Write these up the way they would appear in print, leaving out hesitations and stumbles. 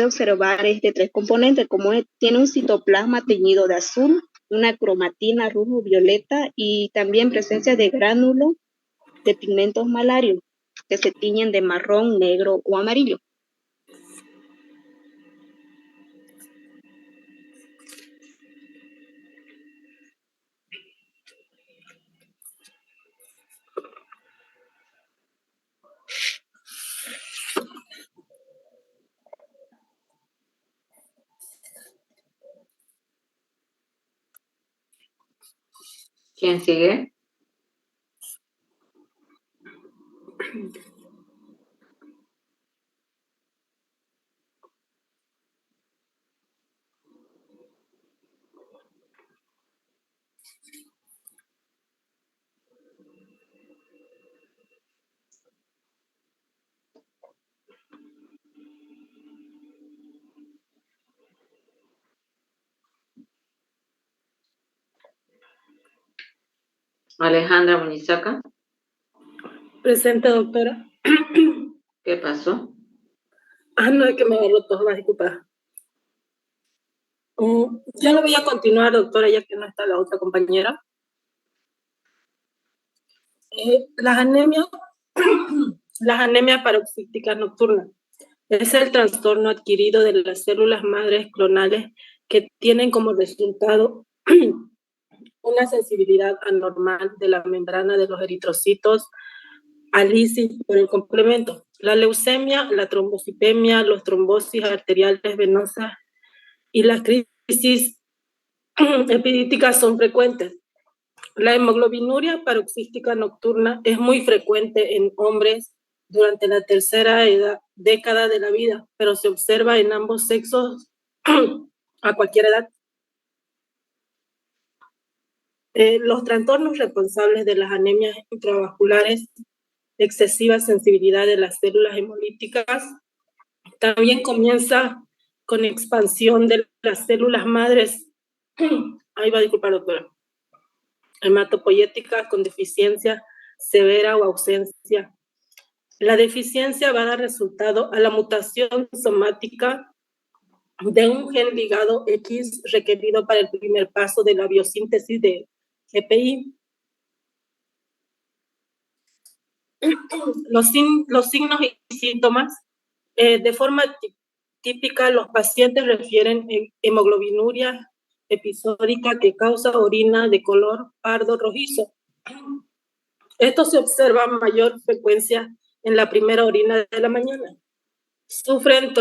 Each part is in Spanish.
observar es de tres componentes, como tiene un citoplasma teñido de azul, una cromatina rojo-violeta y también presencia de gránulos de pigmentos malarios que se tiñen de marrón, negro o amarillo. ¿Quién sigue? Alejandra Munizaca. Presente, doctora. ¿Qué pasó? No, es que me agarró todas las disculpas. Ya no voy a continuar, doctora, ya que no está la otra compañera. Las anemias, las anemias paroxísticas nocturnas. Es el trastorno adquirido de las células madres clonales que tienen como resultado una sensibilidad anormal de la membrana de los eritrocitos al ISIS por el complemento. La leucemia, la trombocitemia, los trombosis arteriales venosas y las crisis epidíticas son frecuentes. La hemoglobinuria paroxística nocturna es muy frecuente en hombres durante la tercera década de la vida, pero se observa en ambos sexos a cualquier edad. Los trastornos responsables de las anemias intravasculares, excesiva sensibilidad de las células hemolíticas, también comienza con expansión de las células madres. Ahí va, disculpa, doctora. Hematopoyéticas con deficiencia severa o ausencia. La deficiencia va a dar resultado a la mutación somática de un gen ligado X requerido para el primer paso de la biosíntesis de GPI. Los signos y síntomas, de forma típica, los pacientes refieren hemoglobinuria episódica que causa orina de color pardo rojizo. Esto se observa a mayor frecuencia en la primera orina de la mañana. Sufren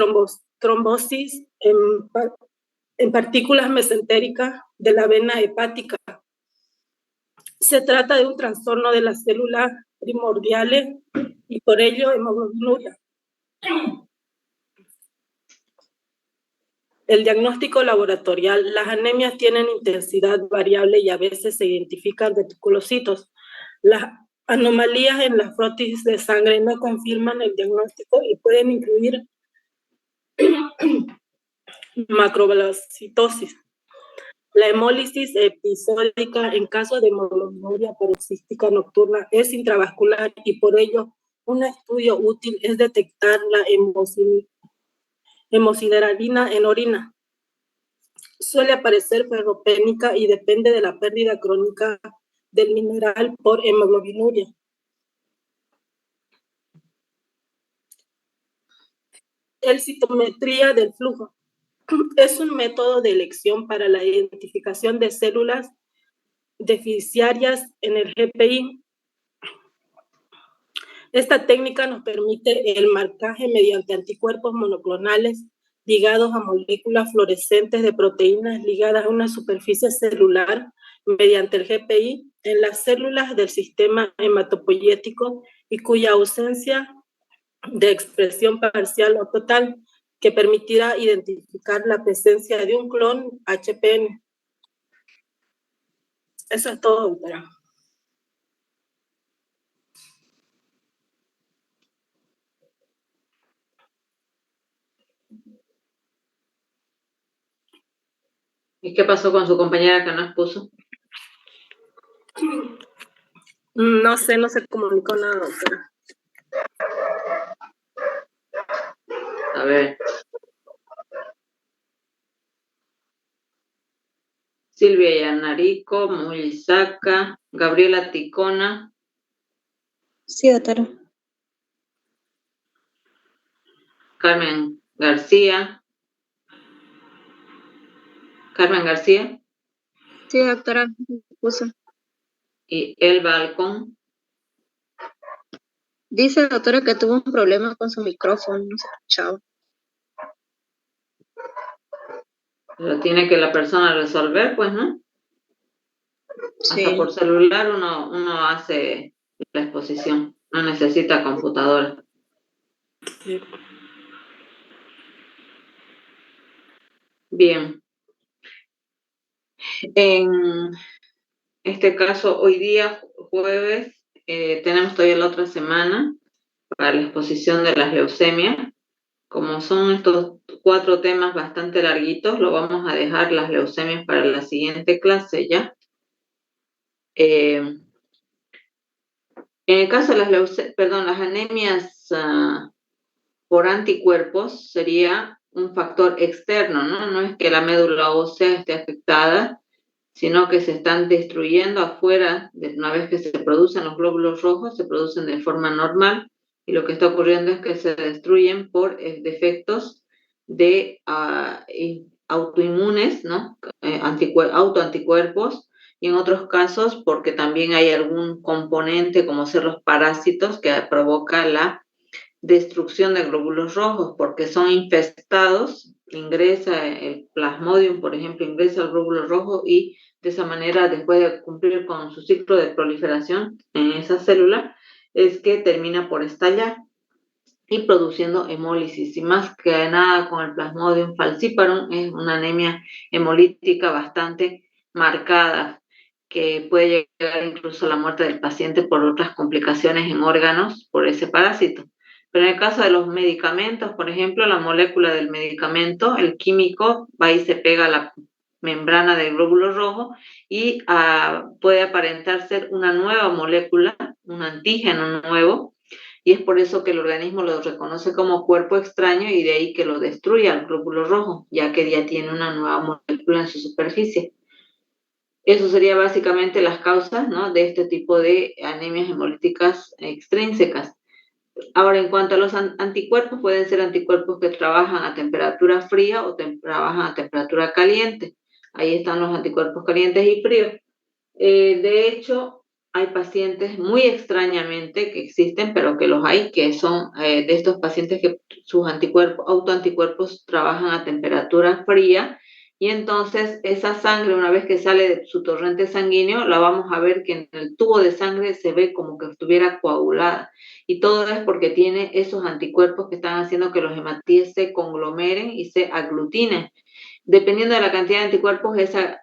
trombosis en partículas mesentéricas de la vena hepática. Se trata de un trastorno de las células primordiales y por ello hemoglobinuria. El diagnóstico laboratorial. Las anemias tienen intensidad variable y a veces se identifican reticulocitos. Las anomalías en la frotis de sangre no confirman el diagnóstico y pueden incluir macroblastitosis. La hemólisis episódica en caso de hemoglobinuria paroxística nocturna es intravascular y por ello un estudio útil es detectar la hemosideralina en orina. Suele aparecer ferropénica y depende de la pérdida crónica del mineral por hemoglobinuria. El citometría del flujo es un método de elección para la identificación de células deficitarias en el GPI. Esta técnica nos permite el marcaje mediante anticuerpos monoclonales ligados a moléculas fluorescentes de proteínas ligadas a una superficie celular mediante el GPI en las células del sistema hematopoyético y cuya ausencia de expresión parcial o total que permitirá identificar la presencia de un clon HPN. Eso es todo, doctora. ¿Y qué pasó con su compañera que no expuso? No sé, no se comunicó nada, doctora. A ver. Silvia Yanarico, Mulisaca, Gabriela Ticona, Sí, doctora. Carmen García. Carmen García Sí, doctora, me puso. y Elba Alcón. Dice, doctora, que tuvo un problema con su micrófono, no se escuchaba. Lo tiene que la persona resolver, pues, ¿no? Sí. Hasta por celular uno hace la exposición, no necesita computadora. Sí. Bien. En este caso, hoy día, jueves, tenemos todavía la otra semana para la exposición de las leucemias. Como son estos 4 temas bastante larguitos, lo vamos a dejar las leucemias para la siguiente clase ya. En el caso de las anemias por anticuerpos, sería un factor externo, ¿no? No es que la médula ósea esté afectada, sino que se están destruyendo afuera, una vez que se producen los glóbulos rojos, se producen de forma normal, y lo que está ocurriendo es que se destruyen por defectos de autoinmunes, ¿no? Autoanticuerpos, y en otros casos porque también hay algún componente, como ser los parásitos, que provoca la destrucción de glóbulos rojos, porque son infestados, ingresa el plasmodium, por ejemplo, ingresa el glóbulo rojo y de esa manera, después de cumplir con su ciclo de proliferación en esa célula, es que termina por estallar y produciendo hemólisis. Y más que nada con el Plasmodium falciparum, es una anemia hemolítica bastante marcada, que puede llegar incluso a la muerte del paciente por otras complicaciones en órganos por ese parásito. Pero en el caso de los medicamentos, por ejemplo, la molécula del medicamento, el químico va y se pega a la membrana del glóbulo rojo y puede aparentar ser una nueva molécula, un antígeno nuevo, y es por eso que el organismo lo reconoce como cuerpo extraño y de ahí que lo destruye al glóbulo rojo, ya que ya tiene una nueva molécula en su superficie. Eso sería básicamente las causas, ¿no?, de este tipo de anemias hemolíticas extrínsecas. Ahora, en cuanto a los anticuerpos, pueden ser anticuerpos que trabajan a temperatura fría o trabajan a temperatura caliente. Ahí están los anticuerpos calientes y fríos. De hecho, hay pacientes muy extrañamente que existen, pero que los hay, que son de estos pacientes que sus autoanticuerpos trabajan a temperatura fría, y entonces esa sangre, una vez que sale de su torrente sanguíneo, la vamos a ver que en el tubo de sangre se ve como que estuviera coagulada, y todo es porque tiene esos anticuerpos que están haciendo que los hematíes se conglomeren y se aglutinen. Dependiendo de la cantidad de anticuerpos, esa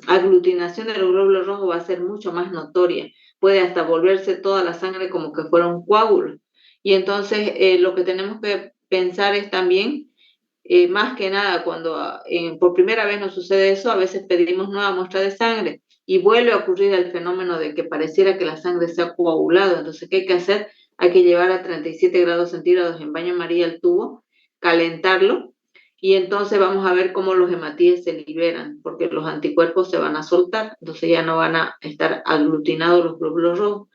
aglutinación del glóbulo rojo va a ser mucho más notoria. Puede hasta volverse toda la sangre como que fuera un coágulo. Y entonces lo que tenemos que pensar es también, más que nada, cuando por primera vez nos sucede eso, a veces pedimos nueva muestra de sangre y vuelve a ocurrir el fenómeno de que pareciera que la sangre se ha coagulado. Entonces, ¿qué hay que hacer? Hay que llevar a 37 grados centígrados en baño María el tubo, calentarlo, y entonces vamos a ver cómo los hematíes se liberan, porque los anticuerpos se van a soltar, entonces ya no van a estar aglutinados los glóbulos rojos.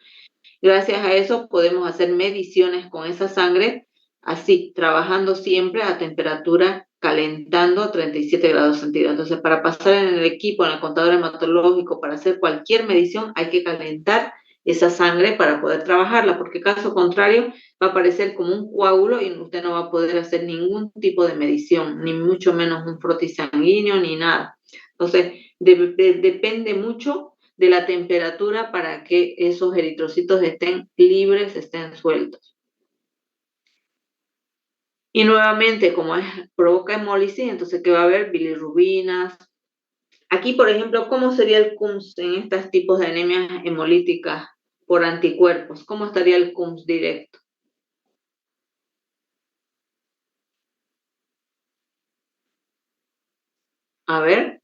Gracias a eso podemos hacer mediciones con esa sangre, así, trabajando siempre a temperatura, calentando a 37 grados centígrados. Entonces, para pasar en el equipo, en el contador hematológico, para hacer cualquier medición, hay que calentar esa sangre para poder trabajarla, porque caso contrario va a aparecer como un coágulo y usted no va a poder hacer ningún tipo de medición, ni mucho menos un frotis sanguíneo, ni nada. Entonces, depende mucho de la temperatura para que esos eritrocitos estén libres, estén sueltos. Y nuevamente, como provoca hemólisis, entonces que va a haber bilirrubinas. Aquí, por ejemplo, ¿cómo sería el CUMS en estos tipos de anemias hemolíticas por anticuerpos? ¿Cómo estaría el CUMS directo? A ver.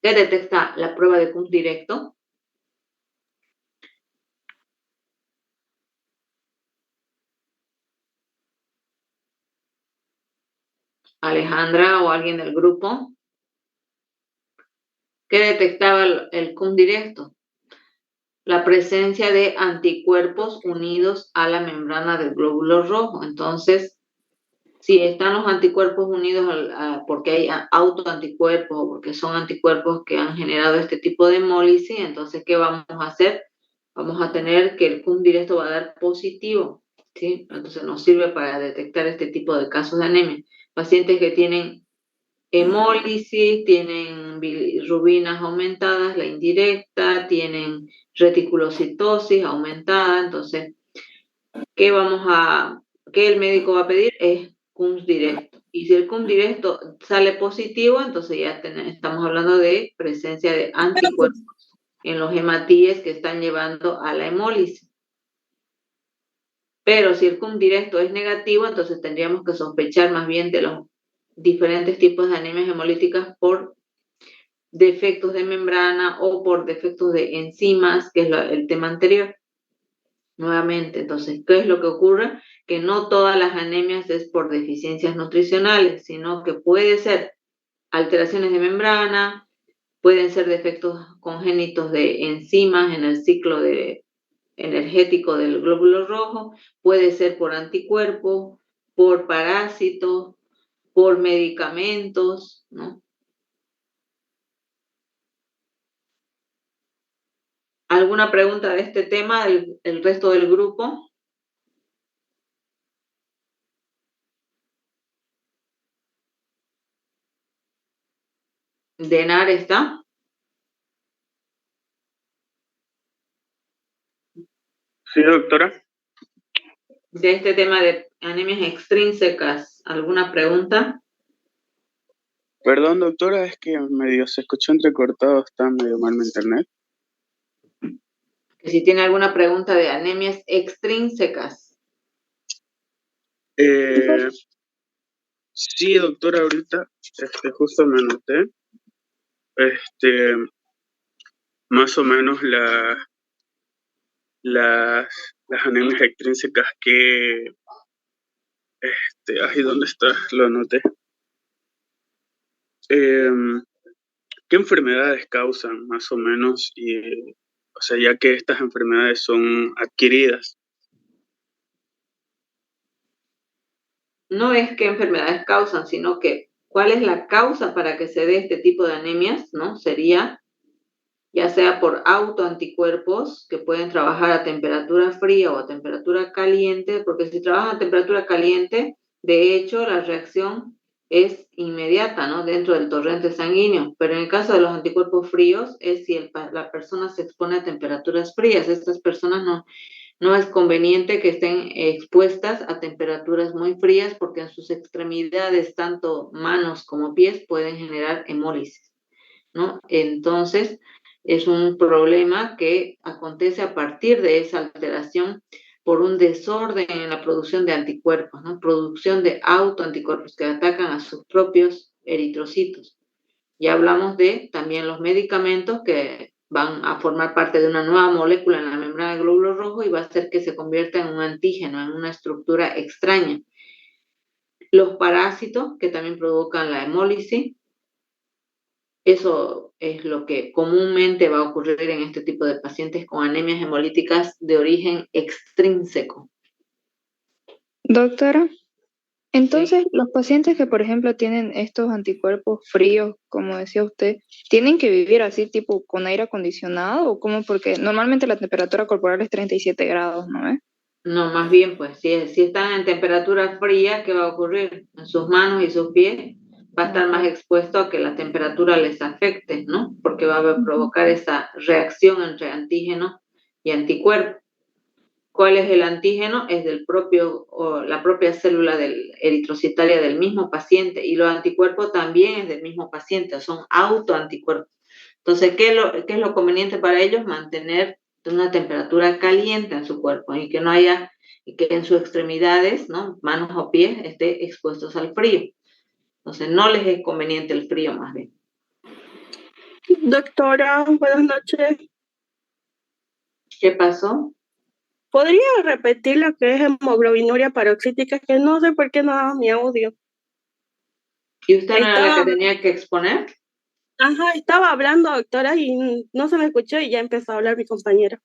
¿Qué detecta la prueba de CUMS directo? Alejandra o alguien del grupo. ¿Qué detectaba el CUM directo? La presencia de anticuerpos unidos a la membrana del glóbulo rojo. Entonces, si están los anticuerpos unidos porque hay autoanticuerpos o porque son anticuerpos que han generado este tipo de hemólisis, entonces, ¿qué vamos a hacer? Vamos a tener que el CUM directo va a dar positivo, ¿sí? Entonces nos sirve para detectar este tipo de casos de anemia. Pacientes que tienen hemólisis, tienen bilirrubinas aumentadas, la indirecta, tienen reticulocitosis aumentada, entonces, ¿qué el médico va a pedir? Es CUM directo. Y si el CUM directo sale positivo, entonces ya estamos hablando de presencia de anticuerpos en los hematíes que están llevando a la hemólisis. Pero si el CUM directo es negativo, entonces tendríamos que sospechar más bien de los diferentes tipos de anemias hemolíticas por defectos de membrana o por defectos de enzimas, que es el tema anterior. Nuevamente, entonces, ¿qué es lo que ocurre? Que no todas las anemias es por deficiencias nutricionales, sino que puede ser alteraciones de membrana, pueden ser defectos congénitos de enzimas en el ciclo energético del glóbulo rojo, puede ser por anticuerpos, por parásitos, por medicamentos, ¿no? ¿Alguna pregunta de este tema, el resto del grupo? ¿Denar está? Sí, doctora. De este tema de anemias extrínsecas, ¿alguna pregunta? Perdón, doctora, es que medio se escuchó entrecortado, está medio mal mi internet. Que si tiene alguna pregunta de anemias extrínsecas. Sí, doctora, ahorita justo me anoté. Más o menos las anemias extrínsecas que ay, ¿dónde está? Lo anoté. ¿Qué enfermedades causan más o menos? O sea, ya que estas enfermedades son adquiridas. No es qué enfermedades causan, sino que cuál es la causa para que se dé este tipo de anemias, ¿no? Sería ya sea por autoanticuerpos que pueden trabajar a temperatura fría o a temperatura caliente, porque si trabajan a temperatura caliente, de hecho, la reacción es inmediata, ¿no? Dentro del torrente sanguíneo. Pero en el caso de los anticuerpos fríos, es si la persona se expone a temperaturas frías. Estas personas no es conveniente que estén expuestas a temperaturas muy frías porque en sus extremidades, tanto manos como pies, pueden generar hemólisis, ¿no? Entonces, es un problema que acontece a partir de esa alteración por un desorden en la producción de anticuerpos, ¿no? Producción de autoanticuerpos que atacan a sus propios eritrocitos. Ya hablamos de también los medicamentos que van a formar parte de una nueva molécula en la membrana del glóbulo rojo y va a hacer que se convierta en un antígeno, en una estructura extraña. Los parásitos que también provocan la hemólisis, eso es lo que comúnmente va a ocurrir en este tipo de pacientes con anemias hemolíticas de origen extrínseco. Doctora, entonces Sí. los pacientes que, por ejemplo, tienen estos anticuerpos fríos, como decía usted, ¿tienen que vivir así, tipo con aire acondicionado o cómo? Porque normalmente la temperatura corporal es 37 grados, ¿no es? No, más bien, pues, si están en temperatura fría, ¿qué va a ocurrir? En sus manos y sus pies va a estar más expuesto a que la temperatura les afecte, ¿no? Porque va a provocar esa reacción entre antígeno y anticuerpo. ¿Cuál es el antígeno? Es la propia célula eritrocitaria del mismo paciente, y los anticuerpos también es del mismo paciente, son autoanticuerpos. Entonces, ¿qué es lo conveniente para ellos? Mantener una temperatura caliente en su cuerpo y que no haya, que en sus extremidades, ¿no? Manos o pies, estén expuestos al frío. Entonces, no les es conveniente el frío, más bien. Doctora, buenas noches. ¿Qué pasó? ¿Podría repetir lo que es hemoglobinuria paroxítica? Que no sé por qué no ha dado mi audio. ¿Y usted no era la que Estaba, tenía que exponer? ajá, estaba hablando, doctora, y no se me escuchó y ya empezó a hablar mi compañera.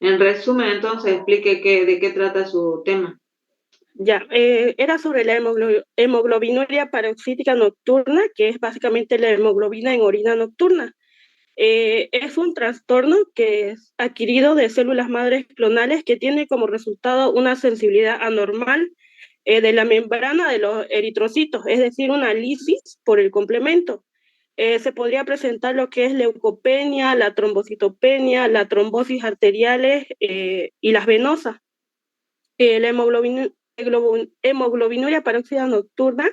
En resumen, entonces, explique de qué trata su tema. Ya, era sobre la hemoglobinuria paroxística nocturna, que es básicamente la hemoglobina en orina nocturna. Es un trastorno que es adquirido de células madres clonales que tiene como resultado una sensibilidad anormal de la membrana de los eritrocitos, es decir, una lisis por el complemento. Se podría presentar lo que es leucopenia, la trombocitopenia, la trombosis arteriales y las venosas. La hemoglobinuria paróxida nocturna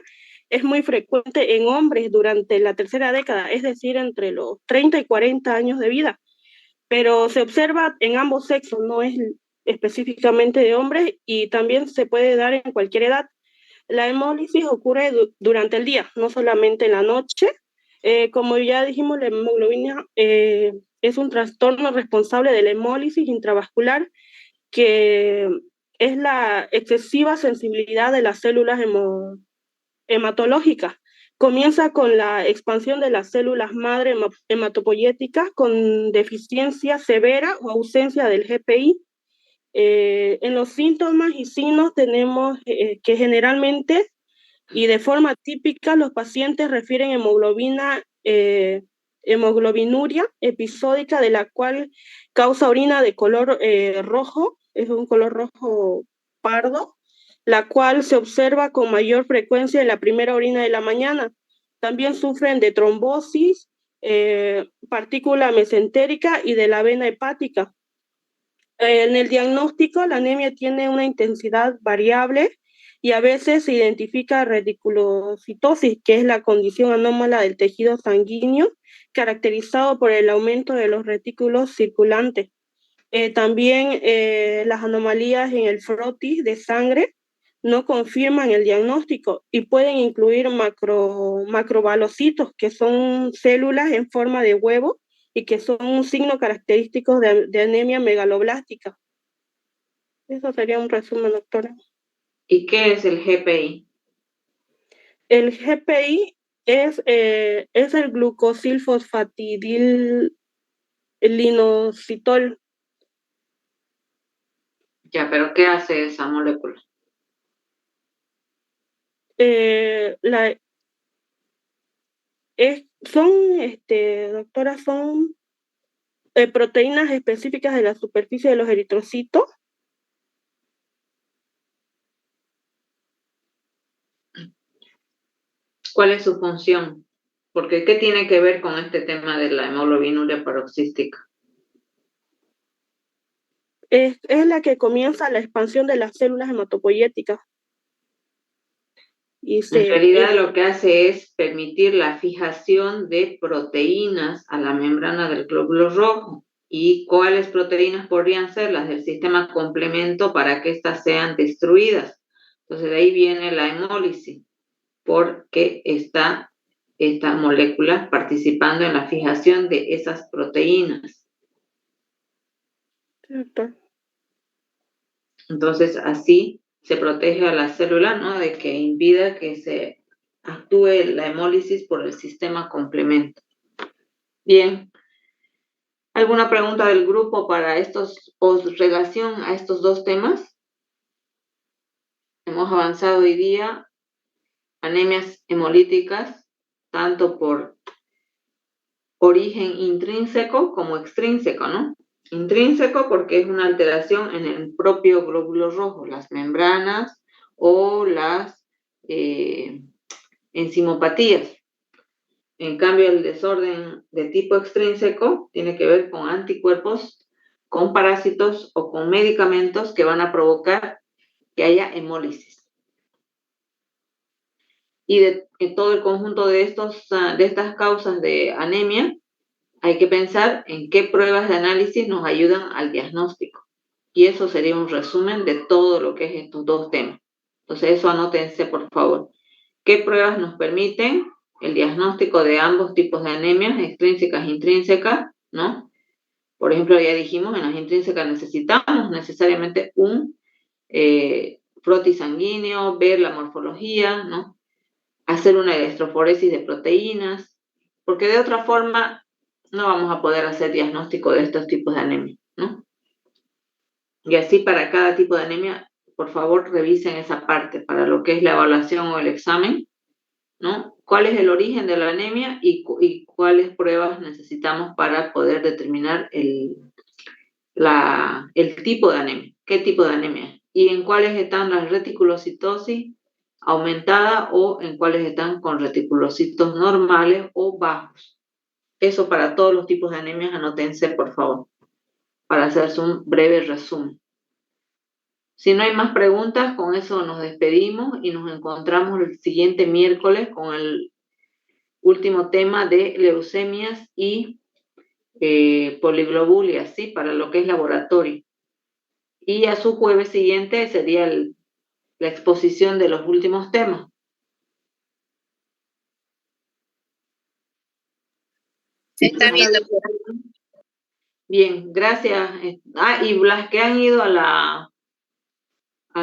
es muy frecuente en hombres durante la tercera década, es decir, entre los 30 y 40 años de vida, pero se observa en ambos sexos, no es específicamente de hombres y también se puede dar en cualquier edad. La hemólisis ocurre durante el día, no solamente en la noche. Como ya dijimos, la hemoglobina es un trastorno responsable de la hemólisis intravascular que es la excesiva sensibilidad de las células hematológicas. Comienza con la expansión de las células madre hematopoyéticas con deficiencia severa o ausencia del GPI. En los síntomas y signos tenemos que generalmente y de forma típica los pacientes refieren hemoglobinuria episódica de la cual causa orina de color rojo, es un color rojo pardo, la cual se observa con mayor frecuencia en la primera orina de la mañana. También sufren de trombosis, partícula mesentérica y de la vena hepática. En el diagnóstico, la anemia tiene una intensidad variable y a veces se identifica reticulocitosis, que es la condición anómala del tejido sanguíneo, caracterizado por el aumento de los retículos circulantes. También las anomalías en el frotis de sangre no confirman el diagnóstico y pueden incluir macrobalocitos, que son células en forma de huevo y que son un signo característico de anemia megaloblástica. Eso sería un resumen, doctora. ¿Y qué es el GPI? El GPI es el glucosilfosfatidilinositol. Ya, pero ¿qué hace esa molécula? Doctora, son proteínas específicas de la superficie de los eritrocitos. ¿Cuál es su función? Porque ¿qué tiene que ver con este tema de la hemoglobinuria paroxística? Es la que comienza la expansión de las células hematopoyéticas. En realidad lo que hace es permitir la fijación de proteínas a la membrana del glóbulo rojo. ¿Y cuáles proteínas podrían ser? Las del sistema complemento para que éstas sean destruidas. Entonces de ahí viene la hemólisis, porque está esta molécula participando en la fijación de esas proteínas. Cierto. Entonces así se protege a la célula, ¿no?, de que impida que se actúe la hemólisis por el sistema complemento. Bien. ¿Alguna pregunta del grupo para o relación a estos dos temas? Hemos avanzado hoy día anemias hemolíticas, tanto por origen intrínseco como extrínseco, ¿no? Intrínseco porque es una alteración en el propio glóbulo rojo, las membranas o las enzimopatías. En cambio, el desorden de tipo extrínseco tiene que ver con anticuerpos, con parásitos o con medicamentos que van a provocar que haya hemólisis. Y en todo el conjunto de estas causas de anemia, hay que pensar en qué pruebas de análisis nos ayudan al diagnóstico. Y eso sería un resumen de todo lo que es estos dos temas. Entonces, eso anótense, por favor. ¿Qué pruebas nos permiten el diagnóstico de ambos tipos de anemias, extrínsecas e intrínsecas, ¿no? Por ejemplo, ya dijimos, en las intrínsecas necesitamos necesariamente un frotis sanguíneo, ver la morfología, ¿no? hacer una electroforesis de proteínas, porque de otra forma no vamos a poder hacer diagnóstico de estos tipos de anemia, ¿no? Y así para cada tipo de anemia, por favor, revisen esa parte para lo que es la evaluación o el examen, ¿no? ¿Cuál es el origen de la anemia y cuáles pruebas necesitamos para poder determinar el tipo de anemia? ¿Qué tipo de anemia? Y en cuáles están las reticulocitosis aumentada o en cuáles están con reticulocitos normales o bajos. Eso para todos los tipos de anemias, anótense, por favor, para hacerse un breve resumen. Si no hay más preguntas, con eso nos despedimos y nos encontramos el siguiente miércoles con el último tema de leucemias y poliglobulias, ¿sí? Para lo que es laboratorio. Y a su jueves siguiente sería la exposición de los últimos temas. Está bien, doctora. Bien, gracias. Y las que han ido a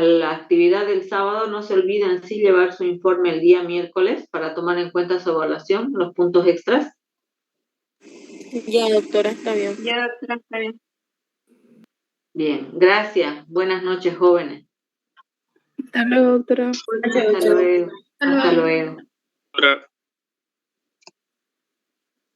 la actividad del sábado, no se olviden sí llevar su informe el día miércoles para tomar en cuenta su evaluación, los puntos extras. Ya, doctora, está bien. Ya, doctora, está bien. Bien, gracias. Buenas noches, jóvenes. Hasta luego, doctora. Hasta luego. Hasta luego. Ahora,